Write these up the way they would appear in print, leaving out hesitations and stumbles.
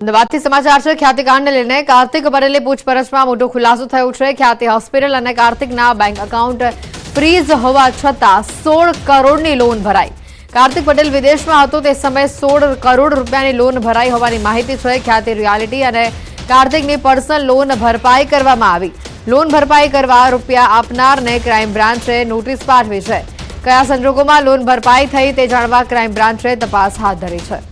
અમદાવાદથી સમાચાર છે। ખ્યાતિકાંડને લઈને કાર્તિક ભરેલી પૂછપરછમાં મોટો ખુલાસો થયો છે। ખ્યાતિ હોસ્પિટલ અને કાર્તિકના બેંક એકાઉન્ટ ફ્રીઝ હોવા છતાં 16 કરોડની લોન ભરાઈ। કાર્તિક પટેલ વિદેશમાં હતો તે સમયે 16 કરોડ રૂપિયાની લોન ભરાઈ હોવાની માહિતી છે। ખ્યાતિ રિયાલિટી અને કાર્તિકની પર્સનલ લોન ભરપાઈ કરવામાં આવી। લોન ભરપાઈ કરવા રૂપિયા આપનારને ક્રાઇમ બ્રાન્ચે નોટિસ પાઠવી છે। કયા સંજોગોમાં લોન ભરપાઈ થઈ તે જાણવા ક્રાઇમ બ્રાન્ચે તપાસ હાથ ધરી છે।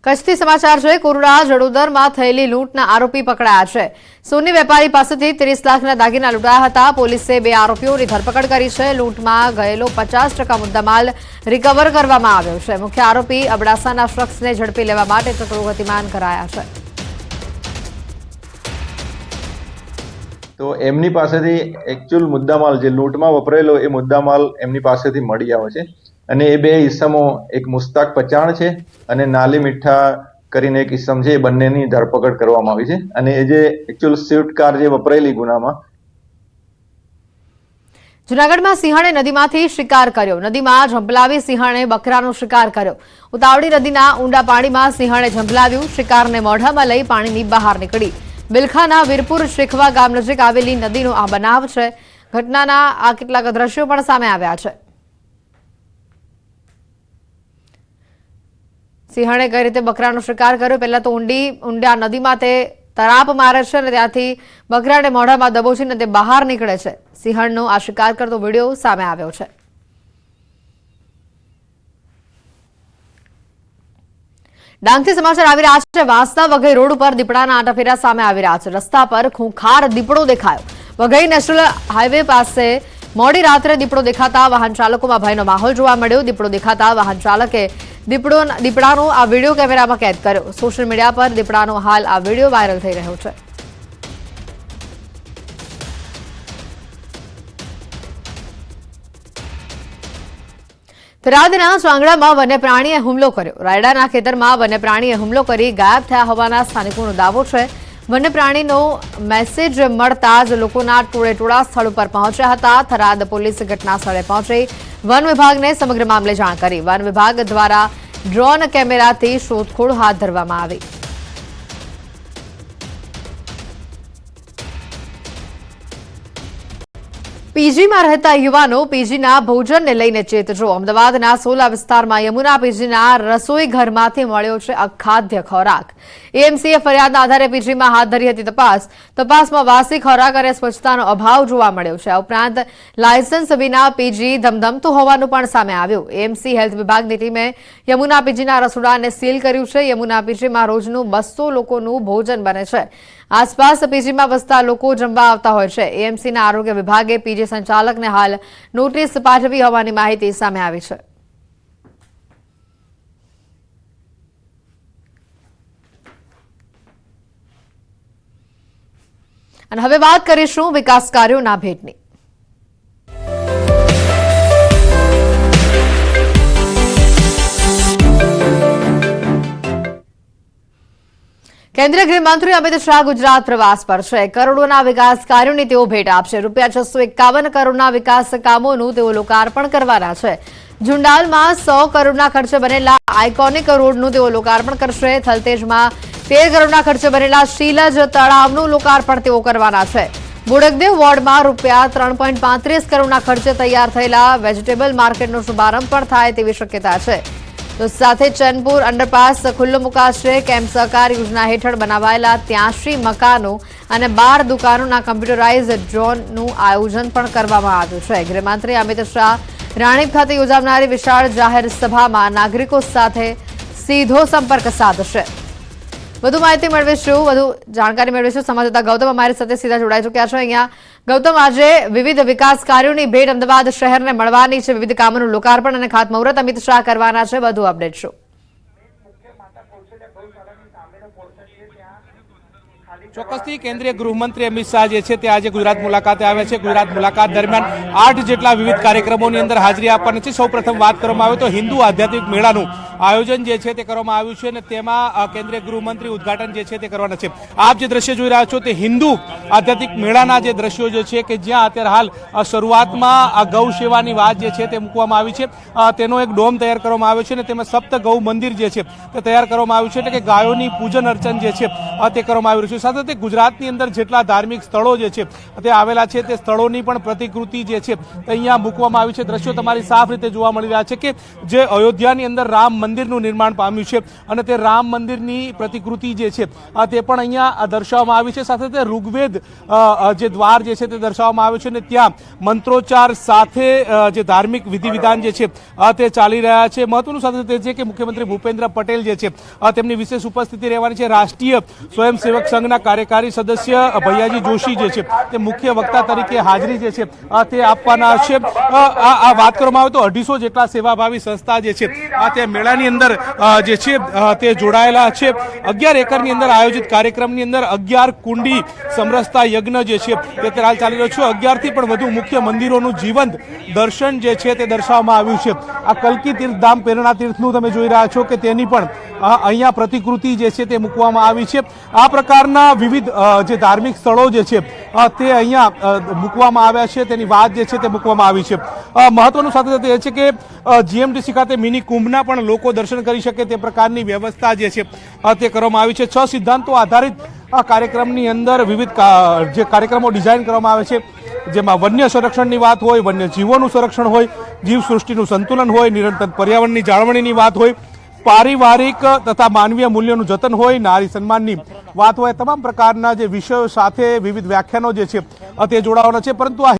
કચ્છથી સમાચાર છે। કોરોડા જડોદરમાં થયેલી લૂંટના આરોપી પકડાયા છે। સોની વેપારી પાસેથી 30 લાખના દાગીના લૂંટાયા હતા। પોલીસે 2 આરોપીઓની ધરપકડ કરી છે। લૂંટમાં ગયેલો 50% મુદ્દામાલ રિકવર કરવામાં આવ્યો છે। મુખ્ય આરોપી અબડાસાના શખ્સને ઝડપી લેવા માટે ચક્રો ગતિમાન કરાયા છે। તો એમની પાસેથી એકચ્યુઅલ મુદ્દામાલ જે લૂંટમાં વપરાયેલો એ મુદ્દામાલ એમની પાસેથી મળી આવે છે અને એ 2 ઈસમો એક મુસ્તાક પચાણ છે અને નાલી મીઠા કરીને એક ઈસમ છે। એ બંનેની ધરપકડ કરવામાં આવી છે અને એ જે એકચ્યુઅલ સ્વિફ્ટ કાર જે વપરાયેલી ગુનામાં। જૂનાગઢમાં સિંહણે નદીમાંથી શિકાર કર્યો। નદીમાં ઝંપલાવી સિંહણે બકરાનો શિકાર કર્યો। ઉતાવળી નદીના ઊંડા પાણીમાં સિંહણે ઝંપલાવ્યું। શિકારને મોઢામાં લઈ પાણીની બહાર નીકળી। બિલખાના વીરપુર શેખવા ગામ નજીક આવેલી નદીનો આ બનાવ છે। ઘટનાના આ કેટલાક દ્રશ્યો પણ સામે આવ્યા છે। સિંહણે કઈ રીતે બકરાનો શિકાર કર્યો, પહેલા તો ઊંડા નદીમાં તે તરાપ મારે છે અને ત્યાંથી બકરાને મોઢામાં દબોચીને તે બહાર નીકળે છે। સિંહણનો આ શિકાર કરતો વિડીયો સામે આવ્યો છે। ડાંગથી સમાચાર આવી રહ્યા છે। વાંસદા વઘઈ રોડ ઉપર દીપડાના આંટાફેરા સામે આવી રહ્યા છે। રસ્તા પર ખૂંખાર દીપડો દેખાયો। વઘઈ નેશનલ હાઈવે પાસે મોડી રાત્રે દીપડો દેખાતા વાહન ચાલકોમાં ભયનો માહોલ જોવા મળ્યો। દીપડો દેખાતા વાહન ચાલકે દીપડાનો આ વિડીયો કેમેરામાં કેદ કર્યો। સોશિયલ મીડિયા પર દીપડાનો હાલ આ વિડીયો વાયરલ થઈ રહ્યો છે। થરાદના ચાંગડામાં વન્યપ્રાણીએ હુમલો કર્યો। રાયડાના ખેતરમાં વન્યપ્રાણીએ હુમલો કરી ગાયબ થયા હોવાના સ્થાનિકોનો દાવો છે। વન્યપ્રાણીનો મેસેજ મળતા જ લોકોના ટોળેટોળા સ્થળ ઉપર પહોંચ્યા હતા। થરાદ પોલીસ ઘટના સ્થળે પહોંચી વન વિભાગને સમગ્ર મામલે જાણ કરી। વન વિભાગ દ્વારા ડ્રોન કેમેરાથી શોધખોળ હાથ ધરવામાં આવી। પીજીમાં રહેતા યુવાનો પીજીના ભોજનને લઈને ચેતજો। અમદાવાદના સોલા વિસ્તારમાં યમુના પીજીના રસોઈ ઘરમાંથી મળ્યો છે અખાદ્ય ખોરાક। એએમસીએ ફરિયાદના આધારે પીજીમાં હાથ ધરી હતી તપાસમાં વાસી ખોરાક અને સ્વચ્છતાનો અભાવ જોવા મળ્યો છે। આ ઉપરાંત લાયસન્સ વિના પીજી ધમધમતું હોવાનું પણ સામે આવ્યું। એએમસી હેલ્થ વિભાગની ટીમે યમુના પીજીના રસોડાને સીલ કર્યું છે। યમુના પીજીમાં રોજનું 200 લોકોનું ભોજન બને છે। આસપાસ પીજીમાં વસતા લોકો જમવા આવતા હોય છે। એએમસીના આરોગ્ય વિભાગે પીજી સંચાલકને હાલ નોટિસ પાઠવી હોવાની માહિતી સામે આવી છે। અને હવે વાત કરીશું વિકાસ કાર્યોના ભેટની। કેન્દ્રીય ગૃહમંત્રી અમિત શાહ ગુજરાત પ્રવાસ પર છે। કરોડોના વિકાસ કાર્યોની તેઓ ભેટ આપશે। રૂપિયા 651 કરોડના વિકાસ કામોનું તેઓ લોકાર્પણ કરવાના છે। ઝુંડાલમાં 100 કરોડના ખર્ચે બનેલા આઇકોનિક રોડનું તેઓ લોકાર્પણ કરશે। થલતેજમાં 13 કરોડના ખર્ચે બનેલા શીલજ તળાવનું લોકાર્પણ તેઓ કરવાના છે। બોડકદેવ વોર્ડમાં રૂપિયા 3.35 કરોડના ખર્ચે તૈયાર થયેલા વેજીટેબલ માર્કેટનો શુભારંભ પણ થાય તેવી શક્યતા છે। તો સાથે ચેનપુર અંડરપાસ ખુલ્લો મુકાશે। કેમ્પ સહકાર યોજના હેઠળ બનાવાયેલા 83 મકાનો અને 12 દુકાનોના કમ્પ્યુટરાઇઝ ડ્રોનનું આયોજન પણ કરવામાં આવ્યું છે। ગૃહમંત્રી અમિત શાહ રાણીપ ખાતે યોજાનારી વિશાળ જાહેર સભામાં નાગરિકો સાથે સીધો સંપર્ક સાધશે। વધુ માહિતી મેળવીશું, વધુ જાણકારી મેળવીશું। સંવાદદાતા ગૌતમ અમારી સાથે સીધા જોડાઈ ચૂક્યા છે। અહીંયા ગૌતમ, આજે વિવિધ વિકાસ કાર્યોની ભેટ અમદાવાદ શહેરને મળવાની છે। વિવિધ કામોનું લોકાર્પણ અને ખાતમુહૂર્ત અમિત શાહ કરવાના છે। વધુ અપડેટ શું? ચોક્કસથી કેન્દ્રીય ગૃહમંત્રી અમિત શાહ જે છે તે આજે ગુજરાત મુલાકાતે આવ્યા છે। ગુજરાત મુલાકાત દરમિયાન 8 જેટલા વિવિધ કાર્યક્રમોની અંદર હાજરી આપવાની છે। સૌપ્રથમ વાત કરવામાં આવે તો હિન્દુ આધ્યાત્મિક મેળાનું આયોજન જે છે તે કરવામાં આવ્યું છે અને તેમાં કેન્દ્રીય ગૃહમંત્રી ઉદ્ઘાટન જે છે તે કરવાના છે. આપ જે દ્રશ્ય જોઈ રહ્યા છો તે હિન્દુ આધ્યાત્મિક મેળાના જે દ્રશ્યો જે છે કે જ્યાં અત્યારે હાલ શરૂઆતમાં આ ગૌ સેવાની વાત જે છે તે મૂકવામાં આવી છે. તેનો એક ડોમ તૈયાર કરવામાં આવ્યો છે અને તેમાં સપ્ત ગૌ મંદિર જે છે તે તૈયાર કરવામાં આવ્યું છે, એટલે કે ગાયોની પૂજન અર્ચન જે છે તે કરવામાં આવી રહ્યું છે. સાથે તે ગુજરાતની અંદર જેટલા ધાર્મિક સ્થળો જે છે તે આવેલા છે તે સ્થળોની પણ પ્રતિકૃતિ જે છે તે અહીંયા મૂકવામાં આવી છે. દ્રશ્યો તમારી સાફ રીતે જોવા મળી રહ્યા છે કે જે અયોધ્યાની અંદર રામ મંદિરનું નિર્માણ પામ્યું છે અને તે રામ મંદિરની પ્રતિકૃતિ જે છે તે પણ અહીંયા દર્શાવવામાં આવી છે. સાથે તે ઋગ્વેદ જે દ્વાર જે છે તે દર્શાવવામાં આવ્યું છે અને ત્યાં મંત્રોચ્ચાર સાથે જે ધાર્મિક વિધિ વિધાન જે છે તે ચાલી રહ્યા છે. મહત્વનું સાથે તે છે કે મુખ્યમંત્રી ભૂપેન્દ્ર પટેલ જે છે તેમની વિશેષ ઉપસ્થિતિ રહેવાની છે. રાષ્ટ્રીય સ્વયંસેવક સંઘના કાર્યકારી સદસ્ય ભૈયાજી જોશી જે છે તે મુખ્ય વક્તા તરીકે હાજરી જે છે તે આપવાના છે. આ વાત કરવામાં આવે તો 250 જેટલા સેવાભાવી સંસ્થા જે છે તે મેળાની અંદર જે છે તે જોડાયેલા છે. 11 એકરની અંદર આયોજિત કાર્યક્રમની અંદર 11 કુંડી સમરસતા યજ્ઞ જે છે તે હાલ ચાલી રહ્યો છે. 11 થી પણ વધુ મુખ્ય મંદિરોનું જીવંત દર્શન જે છે તે દર્શાવવામાં આવ્યું છે. આ કલ્કી તીર્થધામ પ્રેરણા તીર્થનું તમે જોઈ રહ્યા છો કે તેની પણ અહીંયા પ્રતિકૃતિ જે છે તે મૂકવામાં આવી છે. આ પ્રકારના વિવિધ જે ધાર્મિક સ્થળો જે છે તે અહીંયા મૂકવામાં આવ્યા છે, તેની વાત જે છે તે મૂકવામાં આવી છે. મહત્વનું સાથે સાથે એ છે કે જીએમડીસી ખાતે મિની કુંભના પણ લોકો દર્શન કરી શકે તે પ્રકારની વ્યવસ્થા જે છે તે કરવામાં આવી છે. 6 સિદ્ધાંતો આધારિત આ કાર્યક્રમની અંદર વિવિધ જે કાર્યક્રમો ડિઝાઇન કરવામાં આવે છે, જેમાં વન્ય સંરક્ષણની વાત હોય, વન્ય જીવોનું સંરક્ષણ હોય, જીવસૃષ્ટિનું સંતુલન હોય, નિરંતર પર્યાવરણની જાળવણીની વાત હોય, પારિવારિક તથા માનવીય મૂલ્યોનું જતન હોય, નારી સન્માનની વાત હોય, તમામ પ્રકારના જે વિષયો સાથે વિવિધ વ્યાખ્યાનો જે છે તે જોડાવાના છે. પરંતુ આ